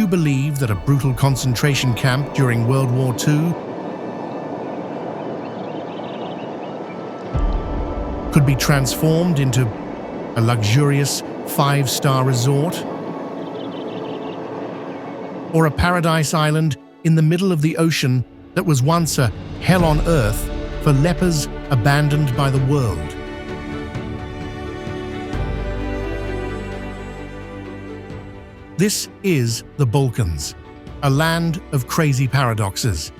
you believe that a brutal concentration camp during World War II could be transformed into a luxurious 5-star resort? Or a paradise island in the middle of the ocean that was once a hell on earth for lepers abandoned by the world? This is the Balkans, a land of crazy paradoxes.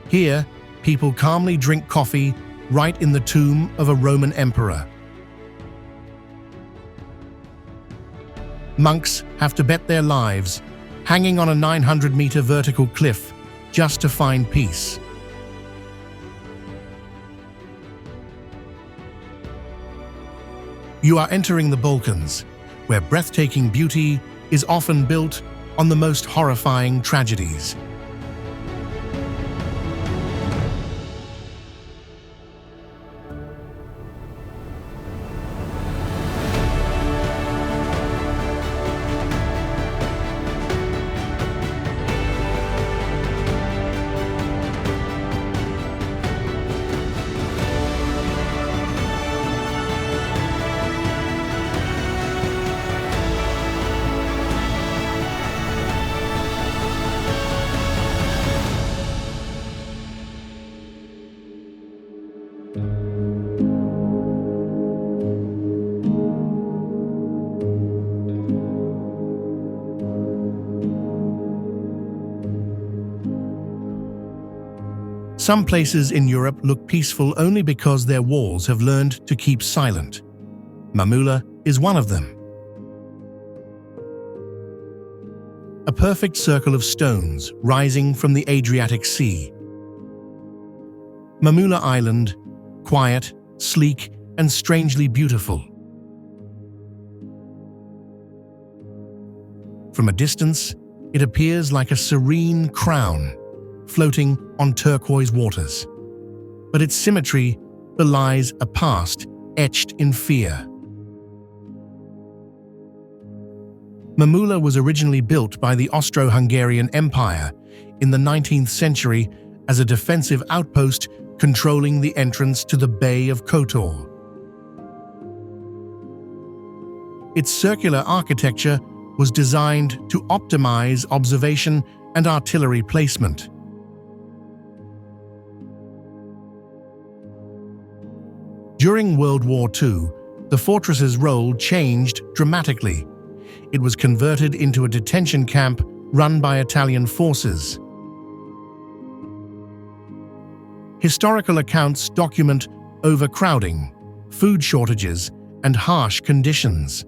Here, people calmly drink coffee right in the tomb of a Roman emperor. Monks have to bet their lives, hanging on a 900-meter vertical cliff just to find peace. You are entering the Balkans, where breathtaking beauty is often built on the most horrifying tragedies. Some places in Europe look peaceful only because their walls have learned to keep silent. Mamula is one of them. A perfect circle of stones rising from the Adriatic Sea. Mamula Island, quiet, sleek, and strangely beautiful. From a distance, it appears like a serene crown, floating on turquoise waters. But its symmetry belies a past etched in fear. Mamula was originally built by the Austro-Hungarian Empire in the 19th century as a defensive outpost controlling the entrance to the Bay of Kotor. Its circular architecture was designed to optimize observation and artillery placement. During World War II, the fortress's role changed dramatically. It was converted into a detention camp run by Italian forces. Historical accounts document overcrowding, food shortages, and harsh conditions.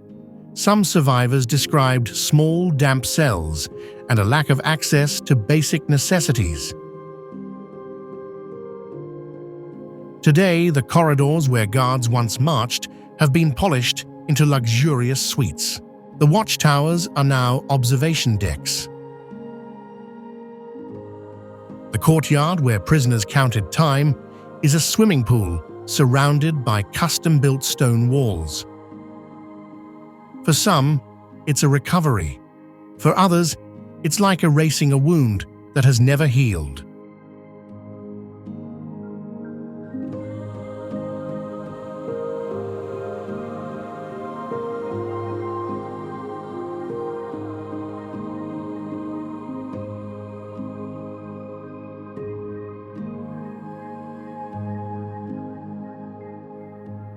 Some survivors described small, damp cells and a lack of access to basic necessities. Today, the corridors where guards once marched have been polished into luxurious suites. The watchtowers are now observation decks. The courtyard where prisoners counted time is a swimming pool surrounded by custom-built stone walls. For some, it's a recovery. For others, it's like erasing a wound that has never healed.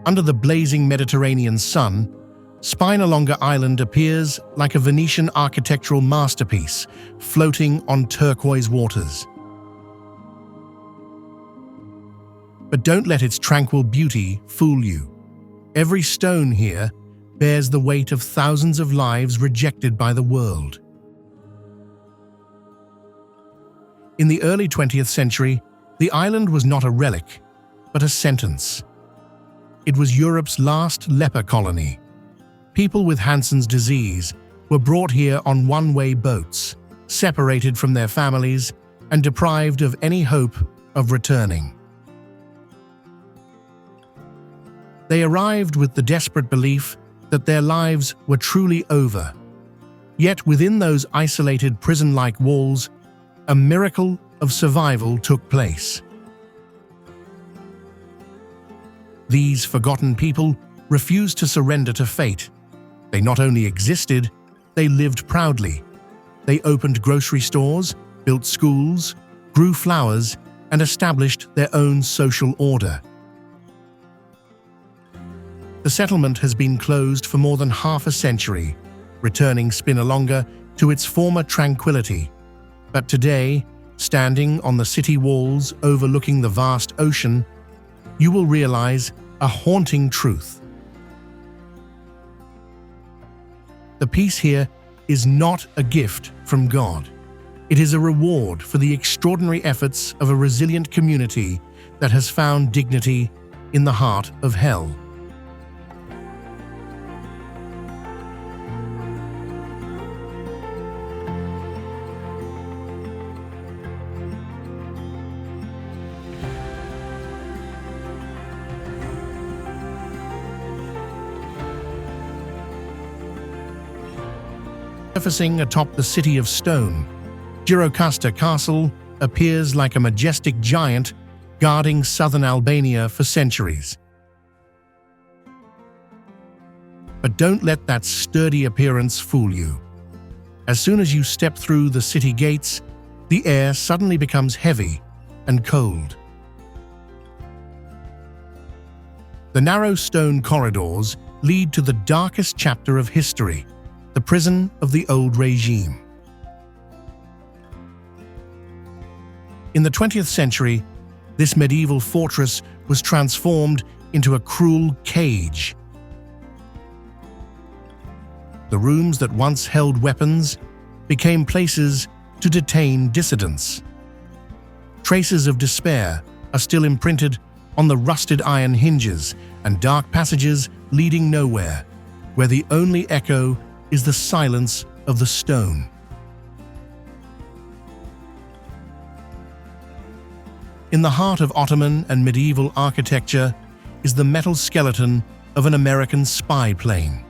Under the blazing Mediterranean sun, Spinalonga Island appears like a Venetian architectural masterpiece floating on turquoise waters. But don't let its tranquil beauty fool you. Every stone here bears the weight of thousands of lives rejected by the world. In the early 20th century, the island was not a relic, but a sentence. It was Europe's last leper colony. People with Hansen's disease were brought here on one-way boats, separated from their families and deprived of any hope of returning. They arrived with the desperate belief that their lives were truly over. Yet within those isolated prison-like walls, a miracle of survival took place. These forgotten people refused to surrender to fate. They not only existed, they lived proudly. They opened grocery stores, built schools, grew flowers, and established their own social order. The settlement has been closed for more than half a century, returning Spinalonga to its former tranquility. But today, standing on the city walls overlooking the vast ocean, you will realize a haunting truth. The peace here is not a gift from God. It is a reward for the extraordinary efforts of a resilient community that has found dignity in the heart of hell. Surfacing atop the city of stone, Gjirokastr Castle appears like a majestic giant guarding southern Albania for centuries. But don't let that sturdy appearance fool you. As soon as you step through the city gates, the air suddenly becomes heavy and cold. The narrow stone corridors lead to the darkest chapter of history, the prison of the old regime. In the 20th century, this medieval fortress was transformed into a cruel cage. The rooms that once held weapons became places to detain dissidents. Traces of despair are still imprinted on the rusted iron hinges and dark passages leading nowhere, where the only echo is the silence of the stone. In the heart of Ottoman and medieval architecture is the metal skeleton of an American spy plane.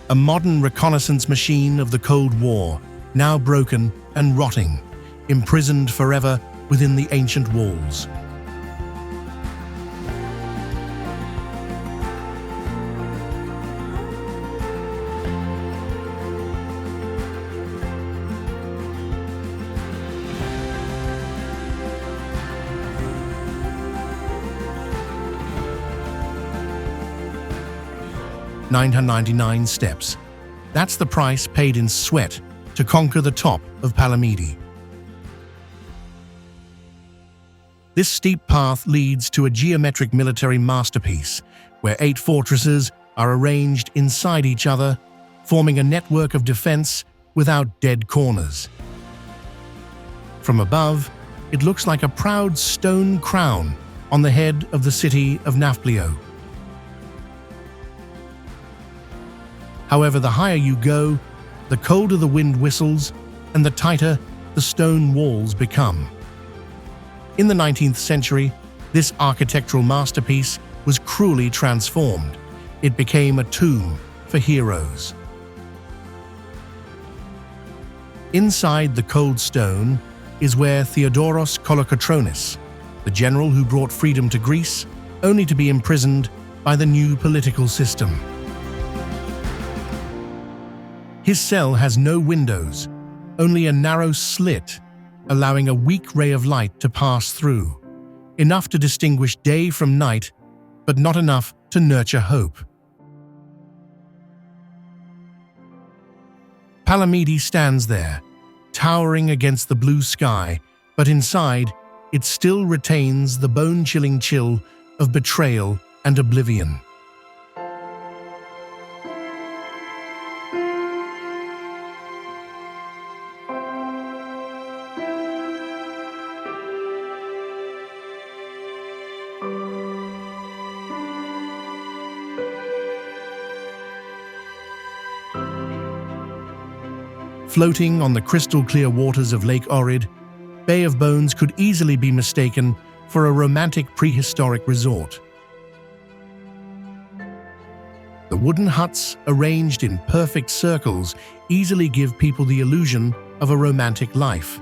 A modern reconnaissance machine of the Cold War, now broken and rotting, imprisoned forever within the ancient walls. $999 steps. That's the price paid in sweat to conquer the top of Palamidi. This steep path leads to a geometric military masterpiece, where 8 fortresses are arranged inside each other, forming a network of defense without dead corners. From above, it looks like a proud stone crown on the head of the city of Nafplio. However, the higher you go, the colder the wind whistles and the tighter the stone walls become. In the 19th century, this architectural masterpiece was cruelly transformed. It became a tomb for heroes. Inside the cold stone is where Theodoros Kolokotronis, the general who brought freedom to Greece, only to be imprisoned by the new political system. His cell has no windows, only a narrow slit, allowing a weak ray of light to pass through, enough to distinguish day from night, but not enough to nurture hope. Palamidi stands there, towering against the blue sky, but inside, it still retains the bone-chilling chill of betrayal and oblivion. Floating on the crystal-clear waters of Lake Ohrid, Bay of Bones could easily be mistaken for a romantic prehistoric resort. The The wooden huts, arranged in perfect circles, easily give people the illusion of a romantic life.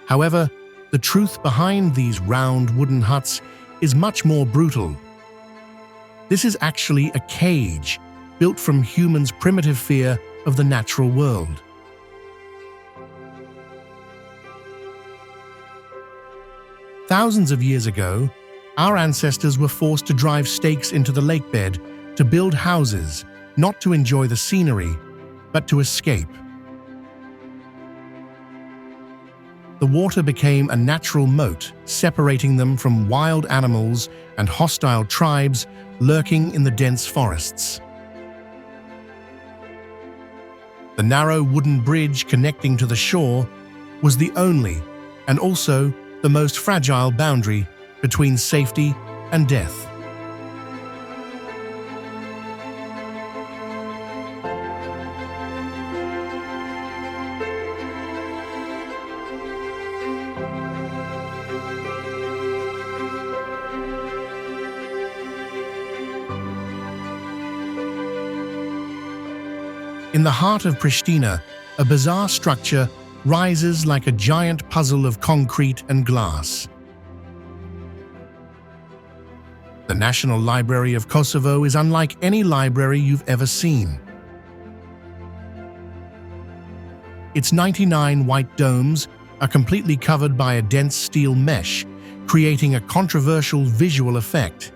However, the truth behind these round wooden huts is much more brutal. This is actually a cage built from humans' primitive fear of the natural world. Thousands of years ago, our ancestors were forced to drive stakes into the lakebed to build houses, not to enjoy the scenery, but to escape. The water became a natural moat, separating them from wild animals and hostile tribes lurking in the dense forests. The narrow wooden bridge connecting to the shore was the only, and also the most fragile boundary between safety and death. In the heart of Pristina, a bizarre structure rises like a giant puzzle of concrete and glass. The National Library of Kosovo is unlike any library you've ever seen. Its 99 white domes are completely covered by a dense steel mesh, creating a controversial visual effect.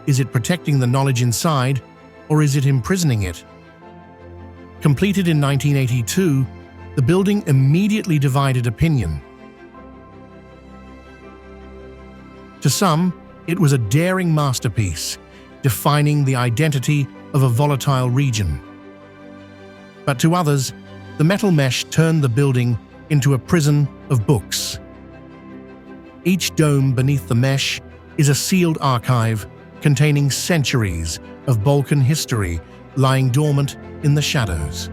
Is it protecting the knowledge inside, or is it imprisoning it? Completed in 1982, the building immediately divided opinion. To some, it was a daring masterpiece, defining the identity of a volatile region. But to others, the metal mesh turned the building into a prison of books. Each dome beneath the mesh is a sealed archive containing centuries of Balkan history lying dormant in the shadows.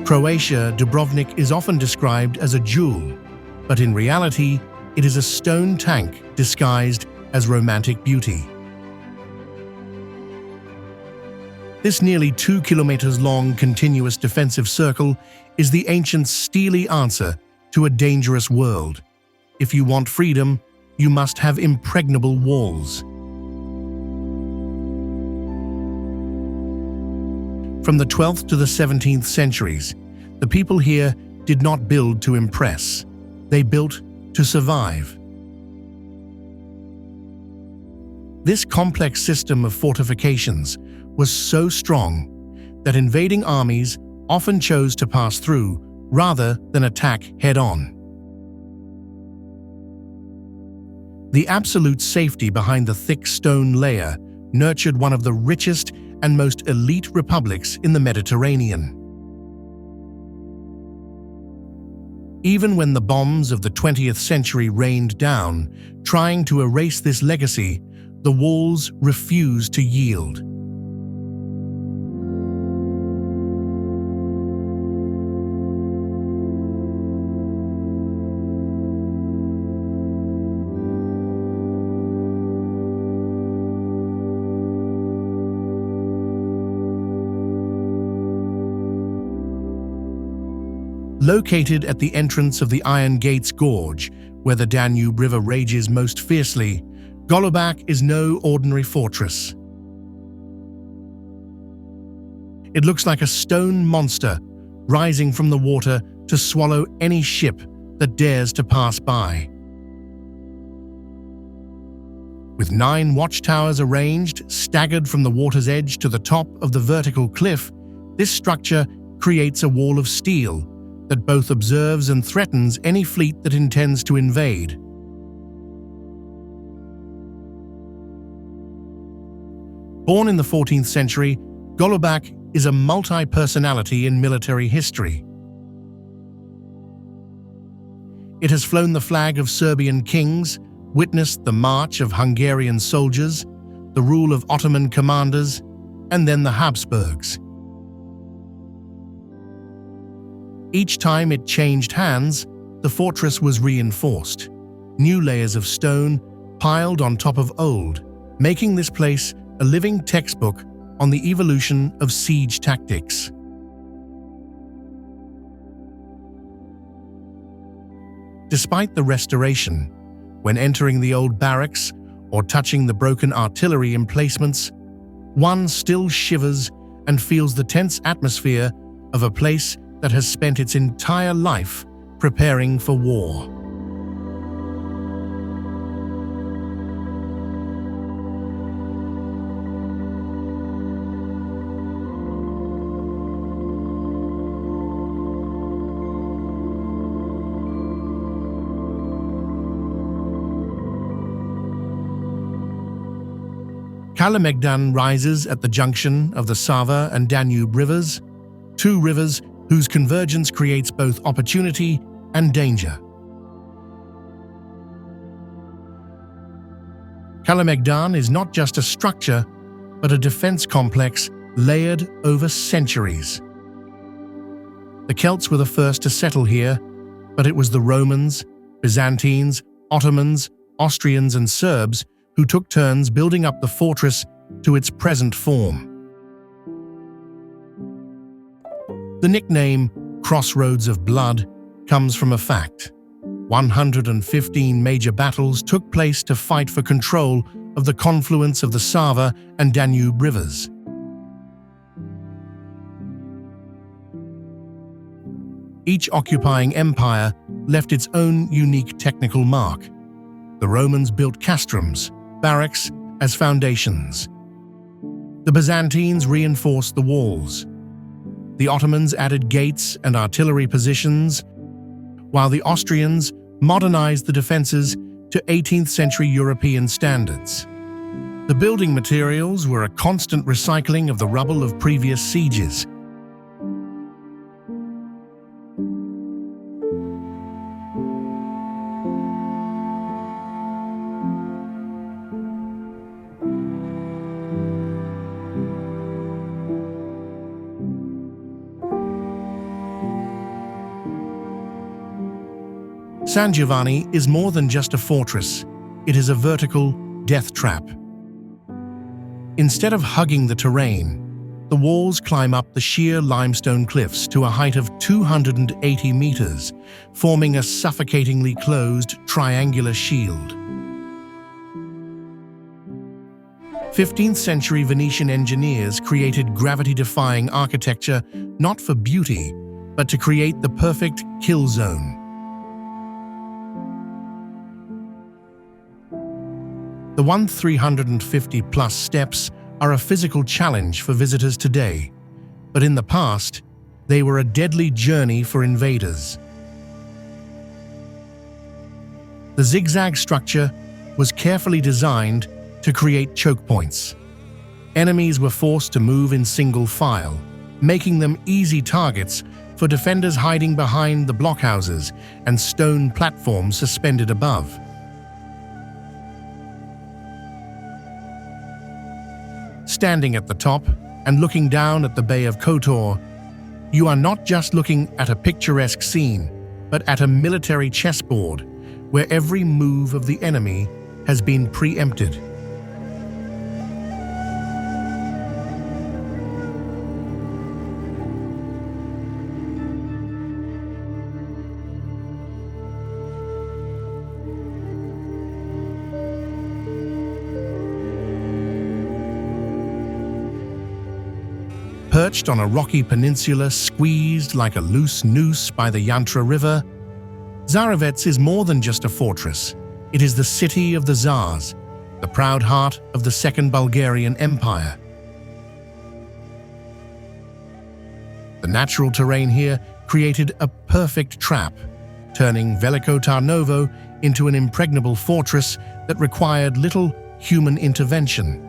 Croatia, Dubrovnik is often described as a jewel, but in reality, it is a stone tank disguised as romantic beauty. This nearly 2 kilometers long continuous defensive circle is the ancient steely answer to a dangerous world. If you want freedom, you must have impregnable walls. From the 12th to the 17th centuries, the people here did not build to impress. They built to survive. This complex system of fortifications was so strong that invading armies often chose to pass through rather than attack head-on. The absolute safety behind the thick stone layer nurtured one of the richest and most elite republics in the Mediterranean. Even when the bombs of the 20th century rained down, trying to erase this legacy, the walls refused to yield. Located at the entrance of the Iron Gates Gorge, where the Danube River rages most fiercely, Golubac is no ordinary fortress. It looks like a stone monster rising from the water to swallow any ship that dares to pass by. With 9 watchtowers arranged, staggered from the water's edge to the top of the vertical cliff, this structure creates a wall of steel that both observes and threatens any fleet that intends to invade. Born in the 14th century, Golubac is a multi-personality in military history. It has flown the flag of Serbian kings, witnessed the march of Hungarian soldiers, the rule of Ottoman commanders, and then the Habsburgs. Each time it changed hands, the fortress was reinforced. New layers of stone piled on top of old, making this place a living textbook on the evolution of siege tactics. Despite the restoration, when entering the old barracks or touching the broken artillery emplacements, one still shivers and feels the tense atmosphere of a place that has spent its entire life preparing for war. Kalemegdan rises at the junction of the Sava and Danube rivers, two rivers whose convergence creates both opportunity and danger. Kalemegdan is not just a structure, but a defense complex layered over centuries. The Celts were the first to settle here, but it was the Romans, Byzantines, Ottomans, Austrians, and Serbs who took turns building up the fortress to its present form. The nickname Crossroads of Blood comes from a fact. 115 major battles took place to fight for control of the confluence of the Sava and Danube rivers. Each occupying empire left its own unique technical mark. The Romans built castrums, barracks, as foundations. The Byzantines reinforced the walls. The Ottomans added gates and artillery positions, while the Austrians modernized the defenses to 18th century European standards. The building materials were a constant recycling of the rubble of previous sieges. San Giovanni is more than just a fortress, it is a vertical death trap. Instead of hugging the terrain, the walls climb up the sheer limestone cliffs to a height of 280 meters, forming a suffocatingly closed triangular shield. 15th century Venetian engineers created gravity-defying architecture not for beauty, but to create the perfect kill zone. The 350-plus steps are a physical challenge for visitors today, but in the past, they were a deadly journey for invaders. The zigzag structure was carefully designed to create choke points. Enemies were forced to move in single file, making them easy targets for defenders hiding behind the blockhouses and stone platforms suspended above. Standing at the top and looking down at the Bay of Kotor, you are not just looking at a picturesque scene, but at a military chessboard where every move of the enemy has been preempted. Perched on a rocky peninsula squeezed like a loose noose by the Yantra River, Tsarevets is more than just a fortress. It is the city of the Tsars, the proud heart of the Second Bulgarian Empire. The natural terrain here created a perfect trap, turning Veliko Tarnovo into an impregnable fortress that required little human intervention.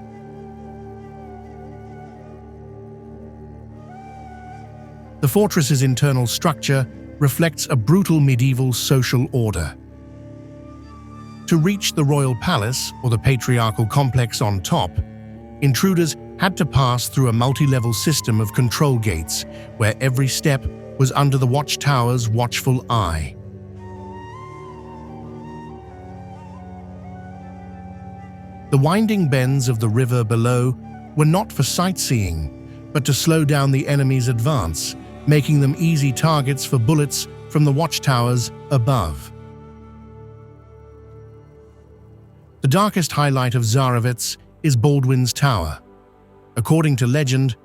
The fortress's internal structure reflects a brutal medieval social order. To reach the royal palace or the patriarchal complex on top, intruders had to pass through a multi-level system of control gates where every step was under the watchtower's watchful eye. The winding bends of the river below were not for sightseeing, but to slow down the enemy's advance, making them easy targets for bullets from the watchtowers above. The darkest highlight of Tsarevets is Baldwin's Tower. According to legend,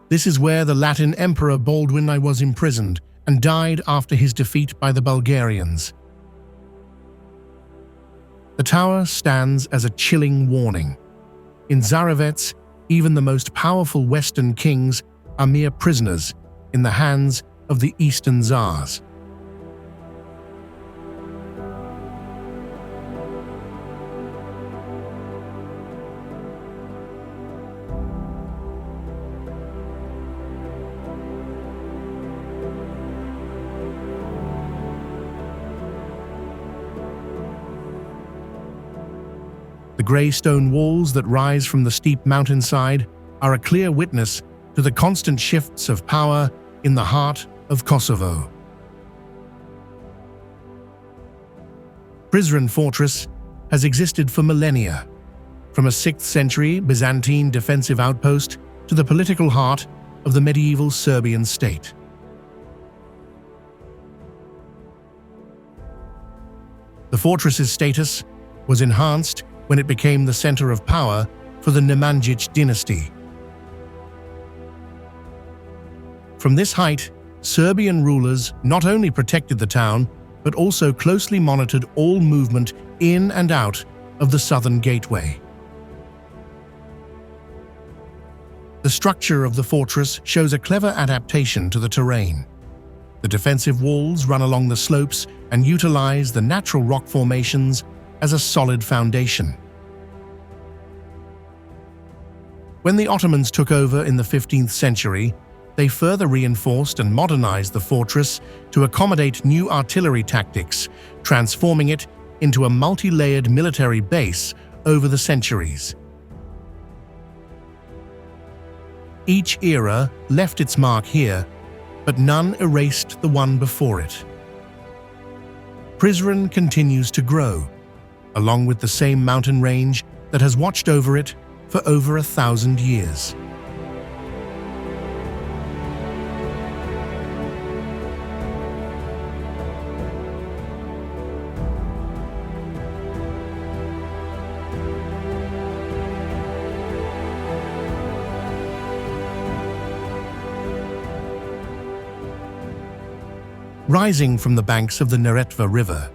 this is where the Latin Emperor Baldwin I was imprisoned and died after his defeat by the Bulgarians. The tower stands as a chilling warning. In Tsarevets, even the most powerful Western kings are mere prisoners in the hands of the Eastern Tsars. The grey stone walls that rise from the steep mountainside are a clear witness to the constant shifts of power in the heart of Kosovo. Prizren fortress has existed for millennia, from a 6th century Byzantine defensive outpost to the political heart of the medieval Serbian state. The fortress's status was enhanced when it became the center of power for the Nemanjić dynasty. From this height, Serbian rulers not only protected the town, but also closely monitored all movement in and out of the southern gateway. The structure of the fortress shows a clever adaptation to the terrain. The defensive walls run along the slopes and utilize the natural rock formations as a solid foundation. When the Ottomans took over in the 15th century, they further reinforced and modernized the fortress to accommodate new artillery tactics, transforming it into a multi-layered military base over the centuries. Each era left its mark here, but none erased the one before it. Prizren continues to grow, along with the same mountain range that has watched over it for over 1,000 years. Rising from the banks of the Neretva River,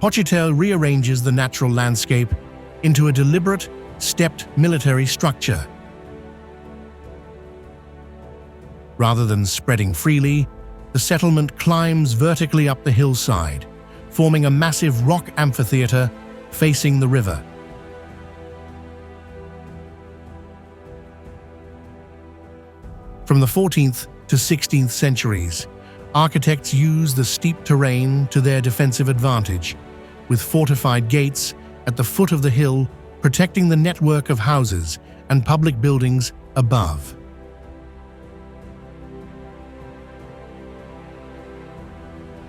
Poitelj rearranges the natural landscape into a deliberate, stepped military structure. Rather than spreading freely, the settlement climbs vertically up the hillside, forming a massive rock amphitheater facing the river. From the 14th to 16th centuries, architects used the steep terrain to their defensive advantage, with fortified gates at the foot of the hill protecting the network of houses and public buildings above.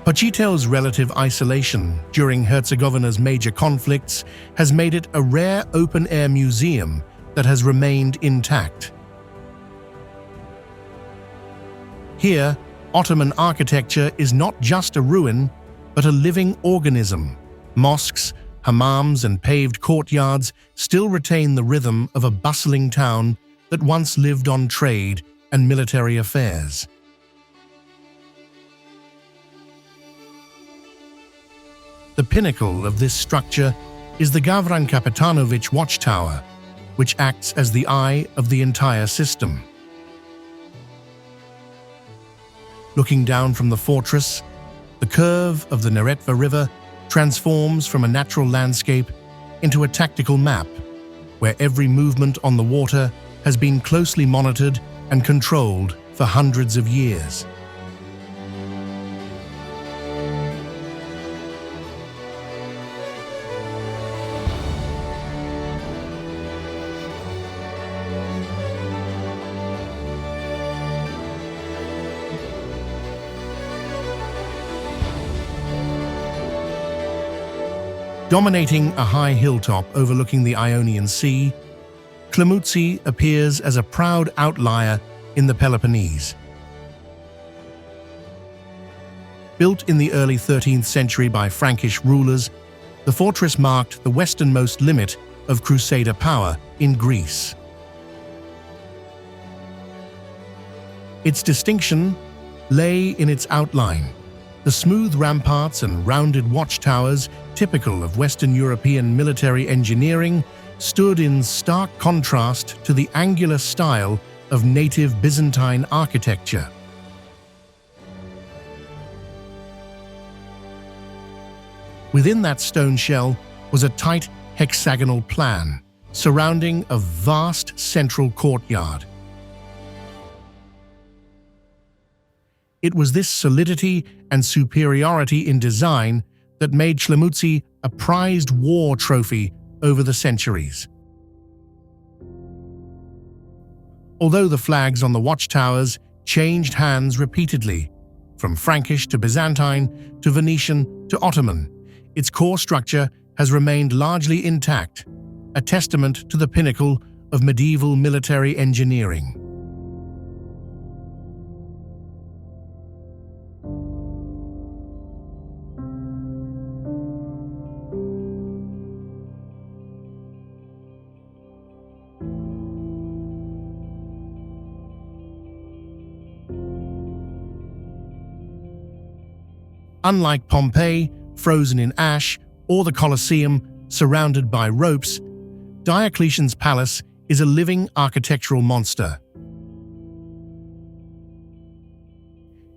Poitelj's relative isolation during Herzegovina's major conflicts has made it a rare open-air museum that has remained intact. Here, Ottoman architecture is not just a ruin, but a living organism. Mosques, hammams, and paved courtyards still retain the rhythm of a bustling town that once lived on trade and military affairs. The pinnacle of this structure is the Gavran Kapetanović watchtower, which acts as the eye of the entire system. Looking down from the fortress, the curve of the Neretva River transforms from a natural landscape into a tactical map, where every movement on the water has been closely monitored and controlled for hundreds of years. Dominating a high hilltop overlooking the Ionian Sea, Clamutsi appears as a proud outlier in the Peloponnese. Built in the early 13th century by Frankish rulers, the fortress marked the westernmost limit of crusader power in Greece. Its distinction lay in its outline. The smooth ramparts and rounded watchtowers, typical of Western European military engineering, stood in stark contrast to the angular style of native Byzantine architecture. Within that stone shell was a tight hexagonal plan, surrounding a vast central courtyard. It was this solidity and superiority in design that made Clamutsi a prized war trophy over the centuries. Although the flags on the watchtowers changed hands repeatedly, from Frankish to Byzantine to Venetian to Ottoman, its core structure has remained largely intact, a testament to the pinnacle of medieval military engineering. Unlike Pompeii, frozen in ash, or the Colosseum, surrounded by ropes, Diocletian's palace is a living architectural monster.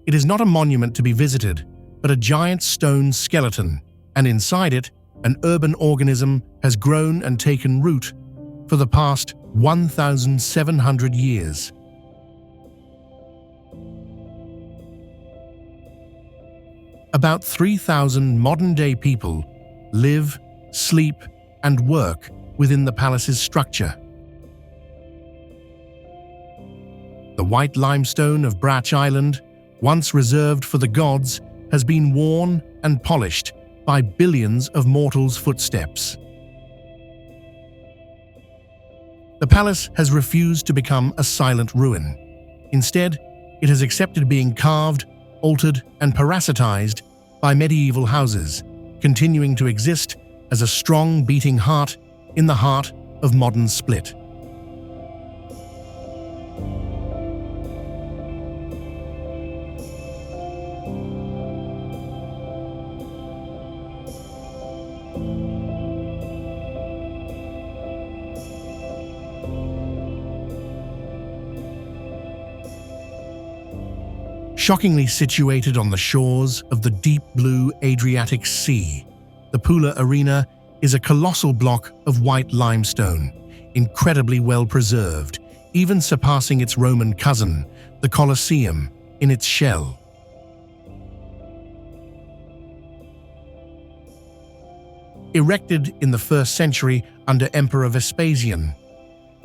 It is not a monument to be visited, but a giant stone skeleton, and inside it, an urban organism has grown and taken root for the past 1,700 years. About 3,000 modern-day people live, sleep, and work within the palace's structure. The white limestone of Balkan Island, once reserved for the gods, has been worn and polished by billions of mortals' footsteps. The palace has refused to become a silent ruin. Instead, it has accepted being carved, altered, and parasitized by medieval houses, continuing to exist as a strong beating heart in the heart of modern Split. Shockingly situated on the shores of the deep blue Adriatic Sea, the Pula Arena is a colossal block of white limestone, incredibly well preserved, even surpassing its Roman cousin, the Colosseum, in its shell. Erected in the 1st century under Emperor Vespasian,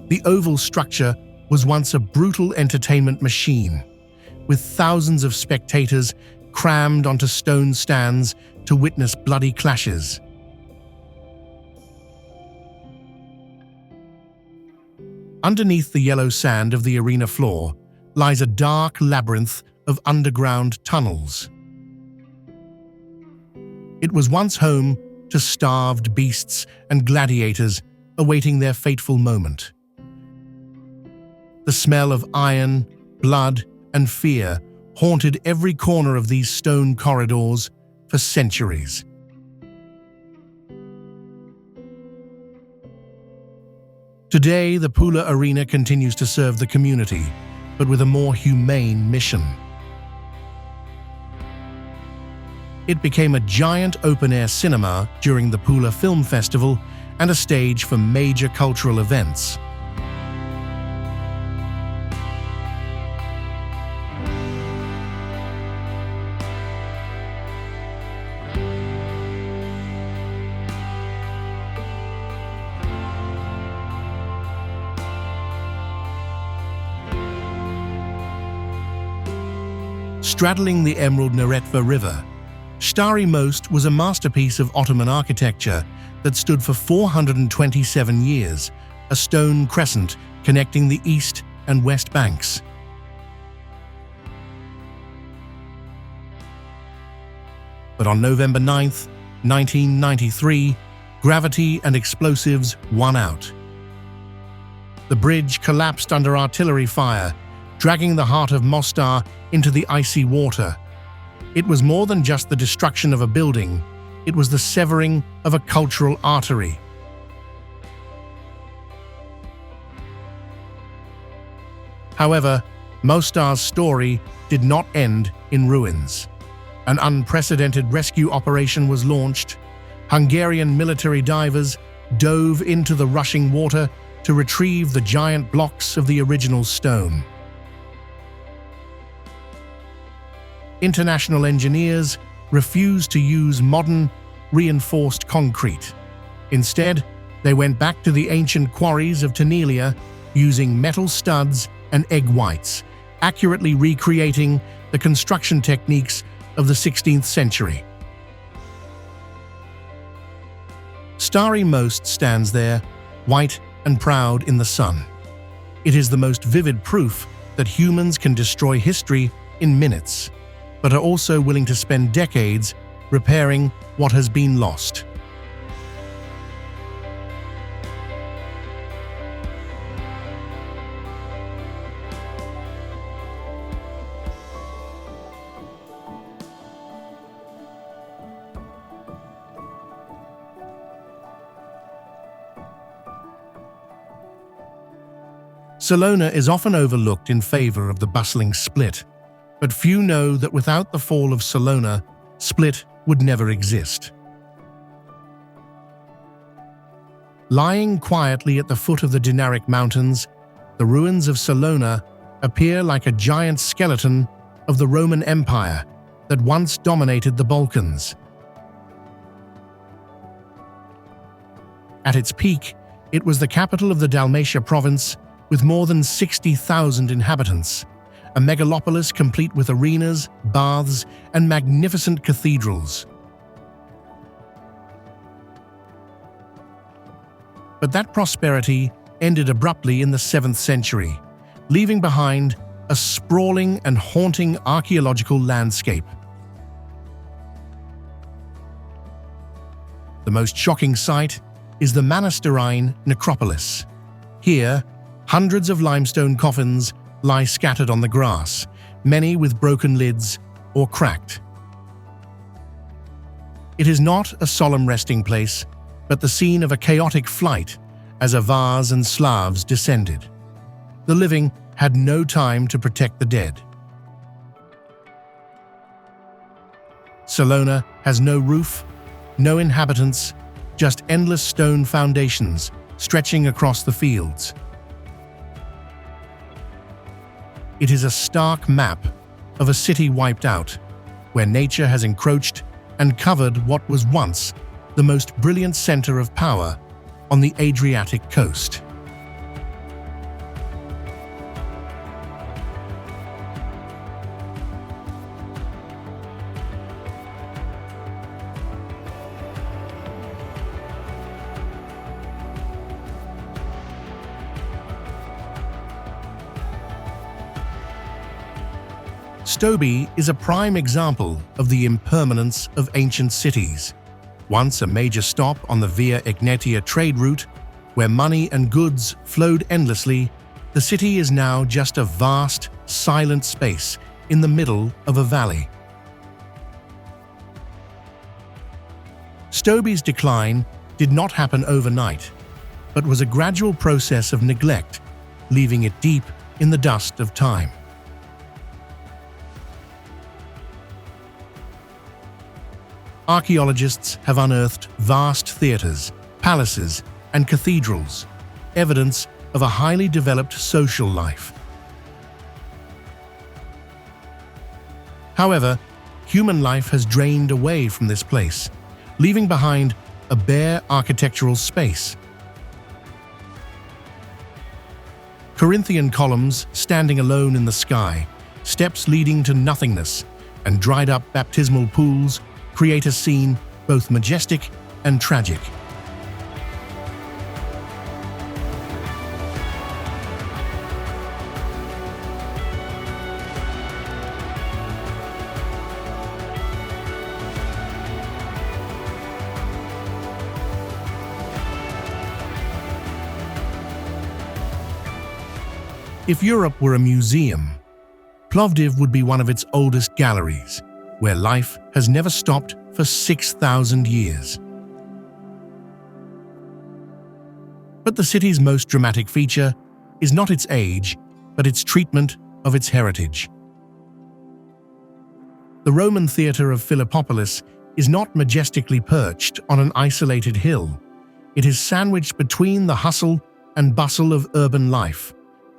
the oval structure was once a brutal entertainment machine, with thousands of spectators crammed onto stone stands to witness bloody clashes. Underneath the yellow sand of the arena floor lies a dark labyrinth of underground tunnels. It was once home to starved beasts and gladiators awaiting their fateful moment. The smell of iron, blood, and fear haunted every corner of these stone corridors for centuries. Today, the Pula Arena continues to serve the community, but with a more humane mission. It became a giant open-air cinema during the Pula Film Festival and a stage for major cultural events. Straddling the Emerald Neretva River, Stari Most was a masterpiece of Ottoman architecture that stood for 427 years, a stone crescent connecting the east and west banks. But on November 9, 1993, gravity and explosives won out. The bridge collapsed under artillery fire, dragging the heart of Mostar into the icy water. It was more than just the destruction of a building, it was the severing of a cultural artery. However, Mostar's story did not end in ruins. An unprecedented rescue operation was launched. Hungarian military divers dove into the rushing water to retrieve the giant blocks of the original stone. International engineers refused to use modern, reinforced concrete. Instead, they went back to the ancient quarries of Tenelia using metal studs and egg whites, accurately recreating the construction techniques of the 16th century. Starry Most stands there, white and proud in the sun. It is the most vivid proof that humans can destroy history in minutes, but are also willing to spend decades repairing what has been lost. Salona is often overlooked in favor of the bustling Split, but few know that without the fall of Salona, Split would never exist. Lying quietly at the foot of the Dinaric Mountains, the ruins of Salona appear like a giant skeleton of the Roman Empire that once dominated the Balkans. At its peak, it was the capital of the Dalmatia province with more than 60,000 inhabitants, a megalopolis complete with arenas, baths, and magnificent cathedrals. But that prosperity ended abruptly in the 7th century, leaving behind a sprawling and haunting archaeological landscape. The most shocking sight is the Manasterine necropolis. Here, hundreds of limestone coffins lie scattered on the grass, many with broken lids or cracked. It is not a solemn resting place, but the scene of a chaotic flight as Avars and Slavs descended. The living had no time to protect the dead. Salona has no roof, no inhabitants, just endless stone foundations stretching across the fields. It is a stark map of a city wiped out, where nature has encroached and covered what was once the most brilliant center of power on the Adriatic coast. Stobi is a prime example of the impermanence of ancient cities. Once a major stop on the Via Egnatia trade route, where money and goods flowed endlessly, the city is now just a vast, silent space in the middle of a valley. Stobi's decline did not happen overnight, but was a gradual process of neglect, leaving it deep in the dust of time. Archaeologists have unearthed vast theaters, palaces, and cathedrals, evidence of a highly developed social life. However, human life has drained away from this place, leaving behind a bare architectural space. Corinthian columns standing alone in the sky, steps leading to nothingness, and dried-up baptismal pools create a scene both majestic and tragic. If Europe were a museum, Plovdiv would be one of its oldest galleries, where life has never stopped for 6,000 years. But the city's most dramatic feature is not its age, but its treatment of its heritage. The Roman theatre of Philippopolis is not majestically perched on an isolated hill. It is sandwiched between the hustle and bustle of urban life,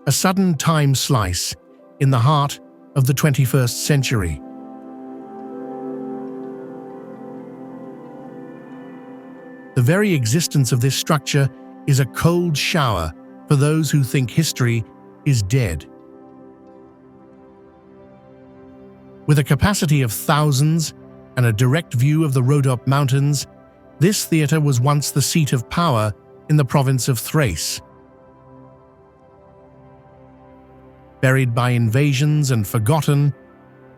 a sudden time slice in the heart of the 21st century. The very existence of this structure is a cold shower for those who think history is dead. With a capacity of thousands and a direct view of the Rhodope Mountains, this theatre was once the seat of power in the province of Thrace. Buried by invasions and forgotten,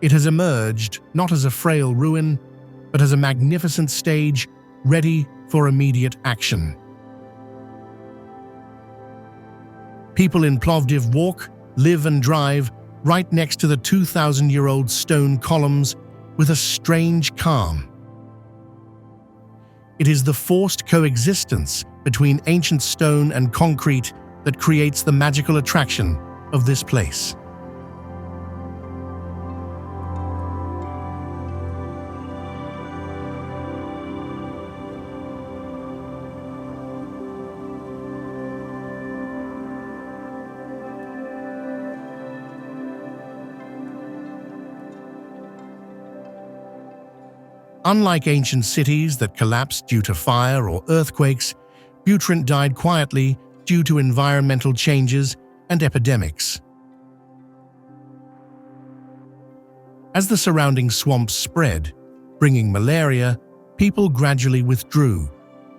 it has emerged not as a frail ruin, but as a magnificent stage ready for immediate action. People in Plovdiv walk, live and drive right next to the 2,000-year-old stone columns with a strange calm. It is the forced coexistence between ancient stone and concrete that creates the magical attraction of this place. Unlike ancient cities that collapsed due to fire or earthquakes, Butrint died quietly due to environmental changes and epidemics. As the surrounding swamps spread, bringing malaria, people gradually withdrew,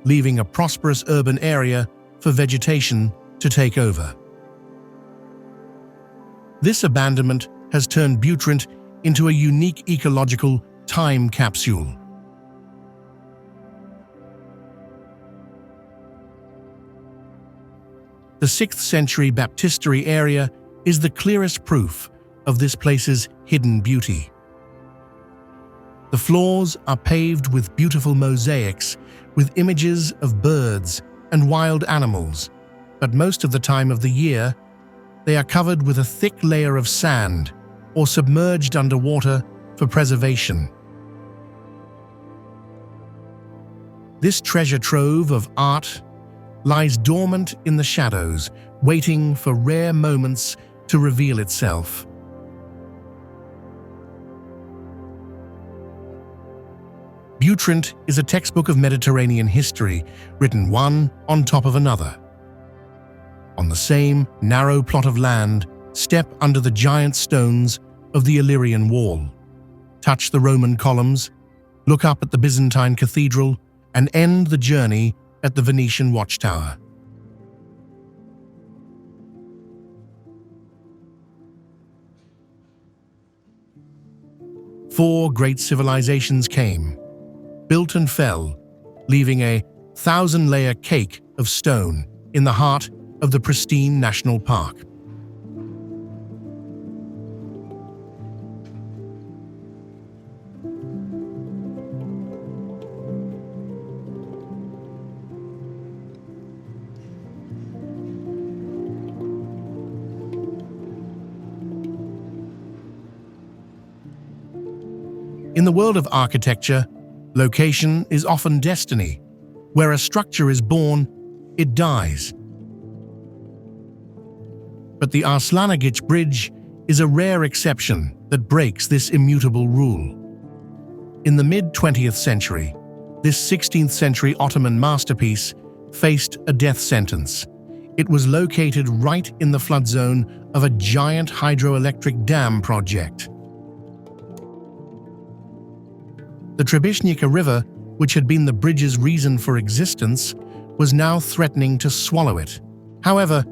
leaving a prosperous urban area for vegetation to take over. This abandonment has turned Butrint into a unique ecological time capsule. The 6th century baptistery area is the clearest proof of this place's hidden beauty. The floors are paved with beautiful mosaics with images of birds and wild animals, but most of the time of the year, they are covered with a thick layer of sand or submerged underwater for preservation. This treasure trove of art lies dormant in the shadows, waiting for rare moments to reveal itself. Butrint is a textbook of Mediterranean history, written one on top of another. On the same narrow plot of land, step under the giant stones of the Illyrian Wall. Touch the Roman columns, look up at the Byzantine cathedral, and end the journey at the Venetian watchtower. Four great civilizations came, built and fell, leaving a 1,000-layer cake of stone in the heart of the pristine national park. In the world of architecture, location is often destiny. Where a structure is born, it dies. But the Arslanagic Bridge is a rare exception that breaks this immutable rule. In the mid-20th century, this 16th century Ottoman masterpiece faced a death sentence. It was located right in the flood zone of a giant hydroelectric dam project. The Trebishnica River, which had been the bridge's reason for existence, was now threatening to swallow it. However,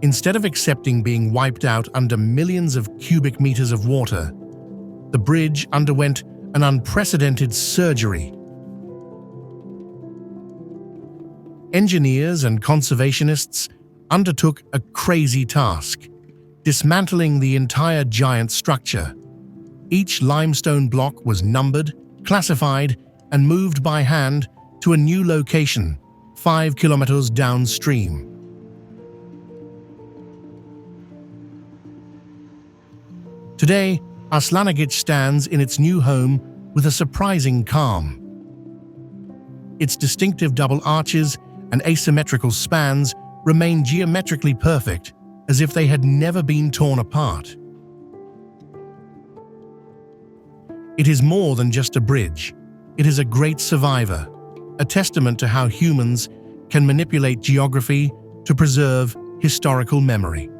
instead of accepting being wiped out under millions of cubic meters of water, the bridge underwent an unprecedented surgery. Engineers and conservationists undertook a crazy task: dismantling the entire giant structure. Each limestone block was numbered, classified, and moved by hand to a new location, 5 kilometers downstream. Today, Arslanagic stands in its new home with a surprising calm. Its distinctive double arches and asymmetrical spans remain geometrically perfect, as if they had never been torn apart. It is more than just a bridge. It is a great survivor, a testament to how humans can manipulate geography to preserve historical memory.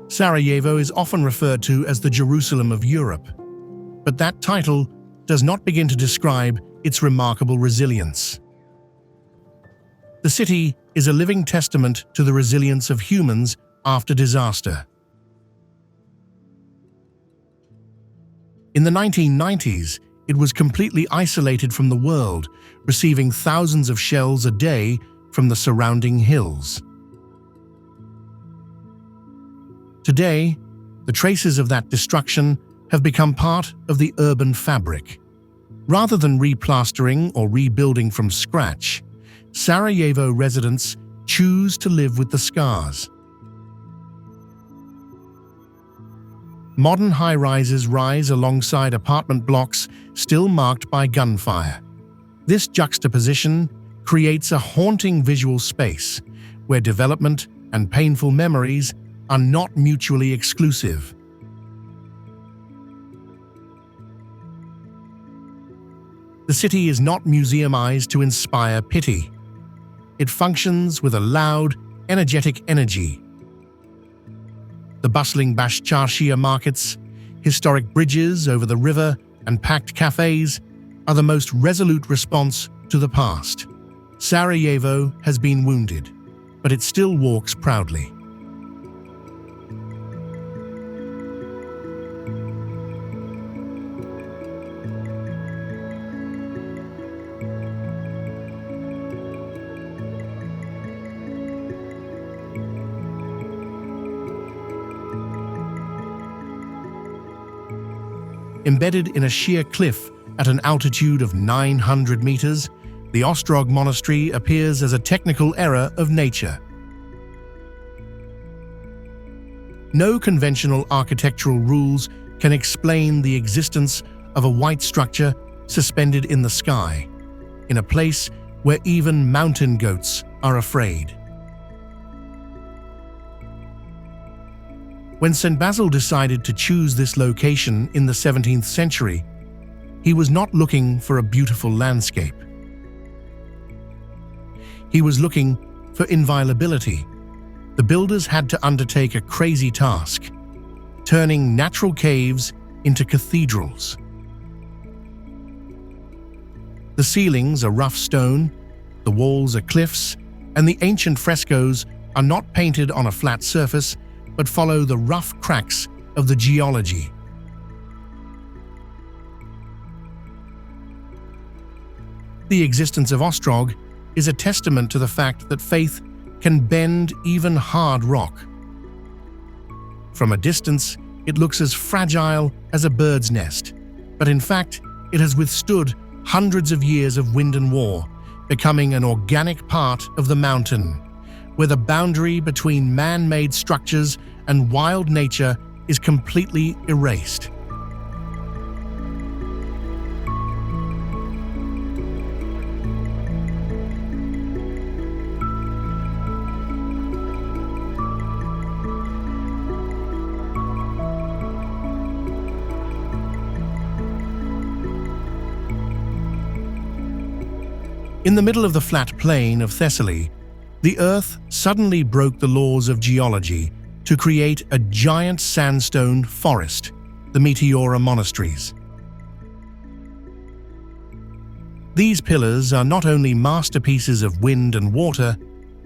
Sarajevo is often referred to as the Jerusalem of Europe, but that title does not begin to describe its remarkable resilience. The city is a living testament to the resilience of humans after disaster. In the 1990s, it was completely isolated from the world, receiving thousands of shells a day from the surrounding hills. Today, the traces of that destruction have become part of the urban fabric. Rather than replastering or rebuilding from scratch, Sarajevo residents choose to live with the scars. Modern high-rises rise alongside apartment blocks still marked by gunfire. This juxtaposition creates a haunting visual space where development and painful memories are not mutually exclusive. The city is not museumized to inspire pity. It functions with a loud, energetic energy. The bustling Bashcharshia markets, historic bridges over the river, and packed cafes are the most resolute response to the past. Sarajevo has been wounded, but it still walks proudly. Embedded in a sheer cliff at an altitude of 900 meters, the Ostrog Monastery appears as a technical error of nature. No conventional architectural rules can explain the existence of a white structure suspended in the sky, in a place where even mountain goats are afraid. When St. Basil decided to choose this location in the 17th century, he was not looking for a beautiful landscape. He was looking for inviolability. The builders had to undertake a crazy task, turning natural caves into cathedrals. The ceilings are rough stone, the walls are cliffs, and the ancient frescoes are not painted on a flat surface, but follow the rough cracks of the geology. The existence of Ostrog is a testament to the fact that faith can bend even hard rock. From a distance, it looks as fragile as a bird's nest, but in fact, it has withstood hundreds of years of wind and war, becoming an organic part of the mountain, where the boundary between man-made structures and wild nature is completely erased. In the middle of the flat plain of Thessaly, the Earth suddenly broke the laws of geology to create a giant sandstone forest, the Meteora monasteries. These pillars are not only masterpieces of wind and water,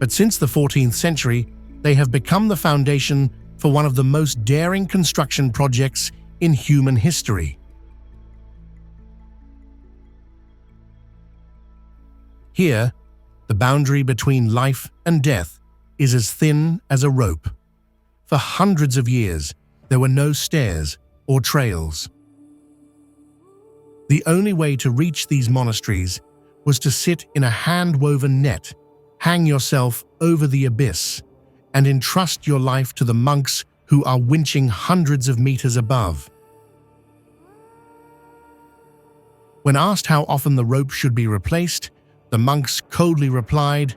But since the 14th century, they have become the foundation for one of the most daring construction projects in human history. Here, the boundary between life and death is as thin as a rope. For hundreds of years, there were no stairs or trails. The only way to reach these monasteries was to sit in a hand-woven net, hang yourself over the abyss, and entrust your life to the monks who are winching hundreds of meters above. When asked how often the rope should be replaced, the monks coldly replied,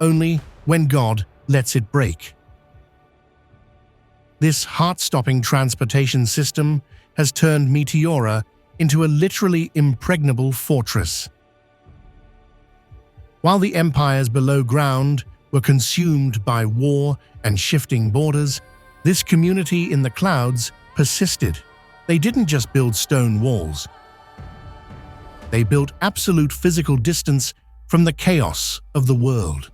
"Only when God lets it break." This heart-stopping transportation system has turned Meteora into a literally impregnable fortress. While the empires below ground were consumed by war and shifting borders, this community in the clouds persisted. They didn't just build stone walls. They built absolute physical distance from the chaos of the world.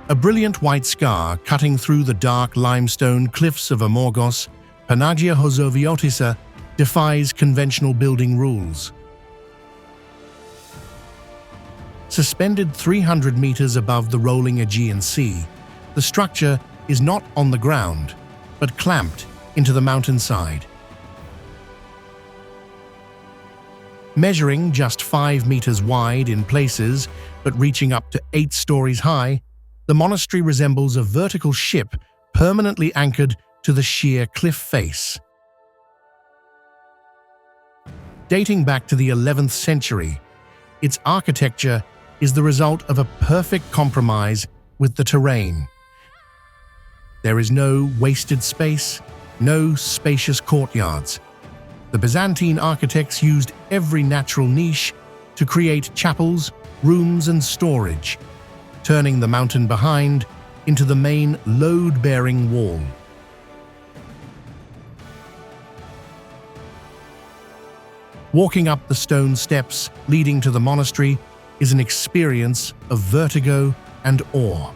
A brilliant white scar cutting through the dark limestone cliffs of Amorgos, Panagia Hozoviotisa, defies conventional building rules. Suspended 300 meters above the rolling Aegean Sea, the structure is not on the ground, but clamped into the mountainside. Measuring just 5 meters wide in places, but reaching up to 8 stories high, the monastery resembles a vertical ship permanently anchored to the sheer cliff face. Dating back to the 11th century, its architecture is the result of a perfect compromise with the terrain. There is no wasted space, no spacious courtyards. The Byzantine architects used every natural niche to create chapels, rooms, and storage, turning the mountain behind into the main load-bearing wall. Walking up the stone steps leading to the monastery is an experience of vertigo and awe.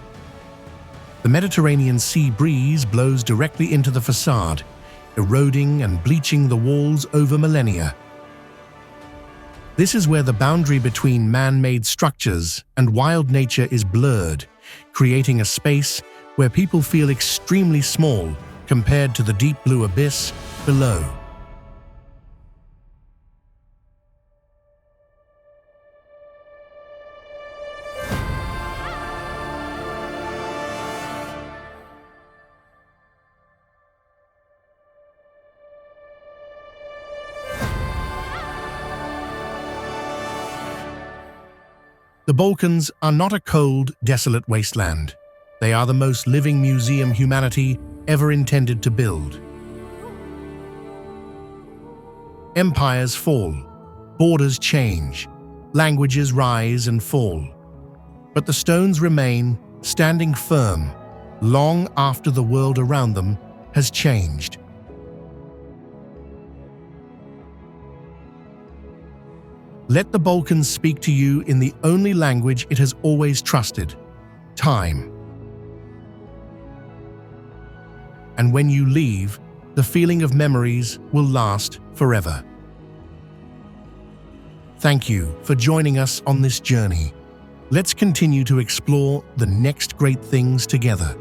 The Mediterranean sea breeze blows directly into the facade, eroding and bleaching the walls over millennia. This is where the boundary between man-made structures and wild nature is blurred, creating a space where people feel extremely small compared to the deep blue abyss below. The Balkans are not a cold, desolate wasteland. They are the most living museum humanity ever intended to build. Empires fall, borders change, languages rise and fall. But the stones remain, standing firm, long after the world around them has changed. Let the Balkans speak to you in the only language it has always trusted: time. And when you leave, the feeling of memories will last forever. Thank you for joining us on this journey. Let's continue to explore the next great things together.